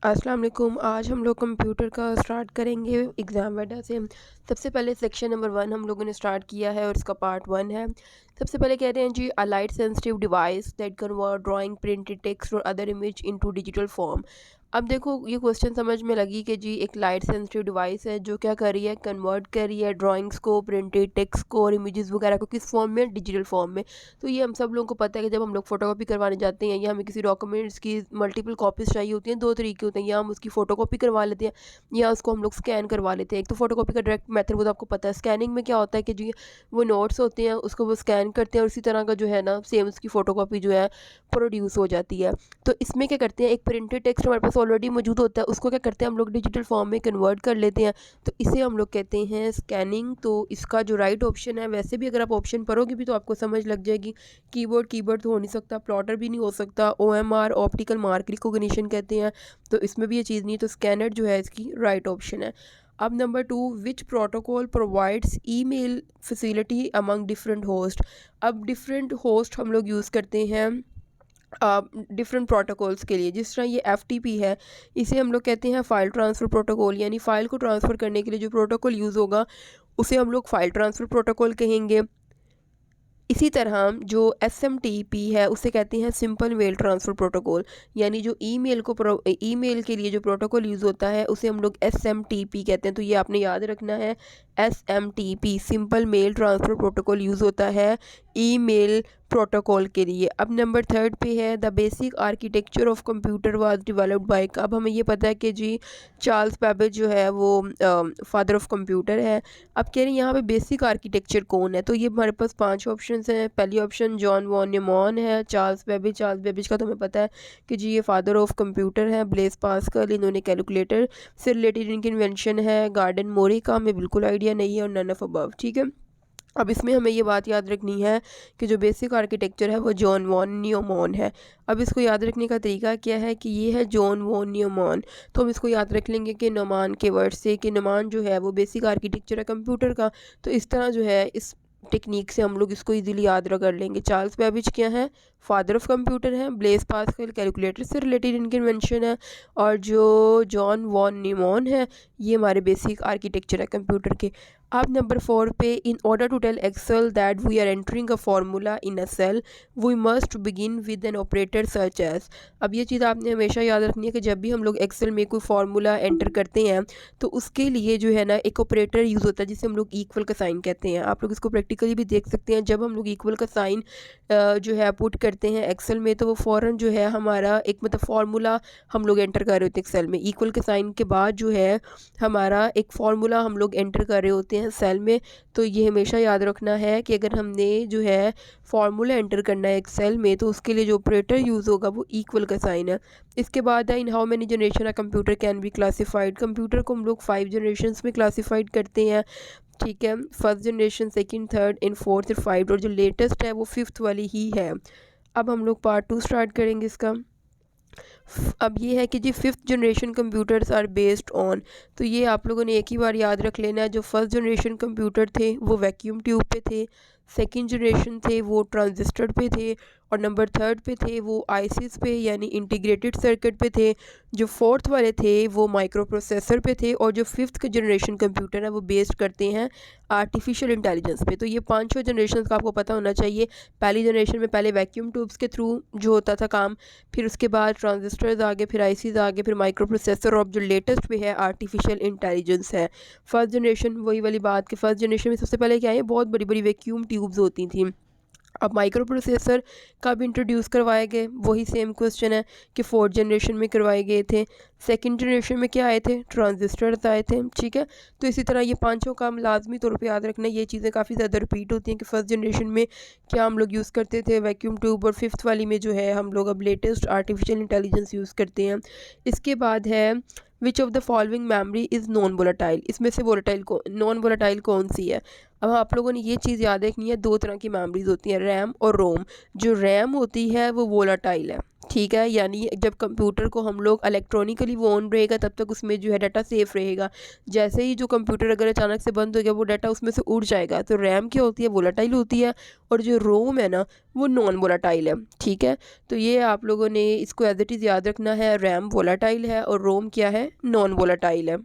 अस्सलाम वालेकुम। आज हम लोग कंप्यूटर का स्टार्ट करेंगे एग्ज़ाम वेडा से। सबसे पहले सेक्शन नंबर 1 हम लोगों ने स्टार्ट किया है और इसका पार्ट 1 है। सबसे पहले कहते हैं जी a light sensitive device that convert drawing printed text और other image into digital form. अब देखो ये क्वेश्चन समझ में लगी कि जी एक लाइट सेंसिटिव डिवाइस है जो क्या कर रही है, कन्वर्ट कर रही है ड्राइंग्स को, प्रिंटेड टेक्स्ट को और इमेजेस वगैरह को किस फॉर्म में, डिजिटल फॉर्म में। तो ये हम सब लोगों को पता है कि जब हम लोग फोटोकॉपी करवाने जाते हैं या हमें किसी डॉक्यूमेंट्स की मल्टीपल कॉपीज़ चाहिए होती हैं, दो तरीके होते हैं, या हम उसकी फ़ोटोकॉपी करवा लेते हैं या उसको हम लोग स्कैन करवा लेते हैं। एक तो फ़ोटोकॉपी का डायरेक्ट मेथड वो तो आपको पता है। स्कैनिंग में क्या होता है कि जी वो नोट्स होते हैं उसको वो स्कैन करते हैं और इसी तरह का जो है ना सेम उसकी फ़ोटोकॉपी जो है प्रोड्यूस हो जाती है। तो इसमें क्या करते हैं, एक प्रिंटेड टेक्स्ट हमारे पास ऑलरेडी मौजूद होता है, उसको क्या करते हैं हम लोग डिजिटल फॉर्म में कन्वर्ट कर लेते हैं। तो इसे हम लोग कहते हैं स्कैनिंग। तो इसका जो राइट ऑप्शन है, वैसे भी अगर आप ऑप्शन पढ़ोगे भी तो आपको समझ लग जाएगी। कीबोर्ड तो हो नहीं सकता, प्लॉटर भी नहीं हो सकता, OMR ऑप्टिकल मार्क रिकॉग्निशन कहते हैं, तो इसमें भी ये चीज़ नहीं है। तो स्कैनर जो है इसकी राइट ऑप्शन है। अब नंबर 2, विच protocol provides email facility among different host. अब डिफरेंट होस्ट हम लोग यूज़ करते हैं डिफरेंट प्रोटोकॉल्स के लिए। जिस तरह ये FTP है, इसे हम लोग कहते हैं फ़ाइल ट्रांसफ़र प्रोटोकॉल, यानी फ़ाइल को ट्रांसफ़र करने के लिए जो प्रोटोकॉल यूज़ होगा उसे हम लोग फ़ाइल ट्रांसफ़र प्रोटोकॉल कहेंगे। इसी तरह जो SMTP है उसे कहते हैं सिंपल मेल ट्रांसफ़र प्रोटोकॉल, यानी जो ईमेल के लिए जो प्रोटोकॉल यूज़ होता है उसे हम लोग SMTP कहते हैं। तो ये आपने याद रखना है, SMTP simple mail transfer protocol use होता है ईमेल प्रोटोकॉल के लिए। अब नंबर 3 पे है the basic architecture of computer was developed by. अब हमें ये पता है कि जी चार्ल्स बेबेज जो है वो फादर ऑफ कंप्यूटर है। अब कह रहे हैं यहाँ पे बेसिक आर्किटेक्चर कौन है, तो ये हमारे पास 5 ऑप्शंस हैं। पहली ऑप्शन जॉन वॉन न्यूमैन है। चार्ल्स बेबेज का तो हमें पता है कि जी ये फादर ऑफ कंप्यूटर है। ब्लेस पास्कल, इन्होंने कैलकुलेटर से रिलेटेड इनकी इन्वेंशन है। गार्डन मोरी का हमें बिल्कुल आइडिया नहीं है और नन ऑफ अबव। ठीक है, अब इसमें हमें ये बात याद रखनी है कि जो बेसिक आर्किटेक्चर है वो जॉन वॉन न्यूमैन है। अब इसको याद रखने का तरीका क्या है कि ये है जॉन वॉन न्यूमैन, तो हम इसको याद रख लेंगे कि नुमान के वर्ड से, कि नुमान जो है वो बेसिक आर्किटेक्चर है कंप्यूटर का। तो इस तरह जो है इस टेक्निक से हम लोग इसको इजीली याद कर लेंगे। चार्ल्स बेबेज क्या है, फादर ऑफ कंप्यूटर है। ब्लेस पास्कल कैलकुलेटर से रिलेटेड इनकी इन्वेंशन है। और जो जॉन वॉन न्यूमैन है ये हमारे बेसिक आर्किटेक्चर है कंप्यूटर के। अब नंबर 4 पे, in order to tell Excel that we are entering a formula in a cell we must begin with an operator सर्च एज। अब ये चीज़ आपने हमेशा याद रखनी है कि जब भी हम लोग एक्सेल में कोई फार्मूला एंटर करते हैं तो उसके लिए जो है ना एक ऑपरेटर यूज़ होता है जिसे हम लोग इक्वल का साइन कहते हैं। आप लोग इसको प्रैक्टिकली भी देख सकते हैं। जब हम लोग इक्वल का साइन जो है पुट करते हैं एक्सेल में तो वो फ़ौरन जो है हमारा एक मतलब फार्मूला हम लोग एंटर कर रहे होते हैं एक्सेल में। इक्वल के साइन के बाद जो है हमारा एक फार्मूला हम लोग एंटर कर रहे होते हैं सेल में। तो ये हमेशा याद रखना है कि अगर हमने जो है फार्मूला एंटर करना है एक सेल में तो उसके लिए जो ऑपरेटर यूज़ होगा वो इक्वल का साइन है। इसके बाद है in how many generation a computer can be classified. Computer को हम लोग 5 जनरेशन्स में क्लासिफाइड करते हैं। ठीक है, first generation, second, third and fourth और 5, और जो लेटेस्ट है वो 5th वाली ही है। अब हम लोग पार्ट 2 स्टार्ट करेंगे इसका। अब ये है कि जी 5th generation computers are based on. तो ये आप लोगों ने एक ही बार याद रख लेना है। जो फर्स्ट जनरेशन कंप्यूटर थे वो वैक्यूम ट्यूब पे थे, सेकंड जनरेशन थे वो ट्रांजिस्टर पे थे, और नंबर 3 पे थे वो आईसीस पे यानी इंटीग्रेटेड सर्किट पे थे। जो फोर्थ वाले थे वो माइक्रो प्रोसेसर पे थे, और जो 5th जनरेशन कंप्यूटर है वो बेस्ड करते हैं आर्टिफिशियल इंटेलिजेंस पे। तो ये 5 जनरेशन का आपको पता होना चाहिए। पहली जनरेशन में पहले वैक्यूम ट्यूब्स के थ्रू जो होता था काम, फिर उसके बाद ट्रांजिस्टर्स आगे, फिर आईसीज आगे, फिर माइक्रो प्रोसेसर, और जो लेटेस्ट पे है आर्टिफिशियल इंटेलिजेंस है। फर्स्ट जनरेशन वही वाली बात कि फर्स्ट जनरेशन में सबसे पहले क्या है, बहुत बड़ी बड़ी वैक्यूम ट्यूब्स होती थी। अब माइक्रो प्रोसेसर कब इंट्रोड्यूस करवाए गए, वही सेम क्वेश्चन है कि 4th जनरेशन में करवाए गए थे। सेकंड जनरेशन में क्या आए थे, ट्रांजिस्टर्स आए थे। ठीक है, तो इसी तरह ये पांचों का हम लाजमी तौर पे याद रखना है। ये चीज़ें काफ़ी ज़्यादा रिपीट होती हैं कि फर्स्ट जनरेशन में क्या हम लोग यूज़ करते थे, वैक्यूम ट्यूब, और 5th वाली में जो है हम लोग अब लेटेस्ट आर्टिफिशियल इंटेलिजेंस यूज़ करते हैं। इसके बाद है which of the following memory is non volatile. इसमें से वोलेटाइल को नॉन वोलेटाइल कौन सी है। अब आप लोगों ने ये चीज़ याद रखनी है, 2 तरह की मेमोरीज होती हैं, रैम और रोम। जो रैम होती है वो वोलेटाइल है, ठीक है, यानी जब कंप्यूटर को हम लोग इलेक्ट्रॉनिकली वो ऑन रहेगा तब तक उसमें जो है डाटा सेफ़ रहेगा। जैसे ही जो कंप्यूटर अगर अचानक से बंद हो गया वो डाटा उसमें से उड़ जाएगा। तो रैम क्या होती है, वोलेटाइल होती है, और जो रोम है ना वो नॉन वोलेटाइल है। ठीक है, तो ये आप लोगों ने इसको एज इट इज़ याद रखना है, रैम वोलेटाइल है और रोम क्या है, नॉन वोलेटाइल है।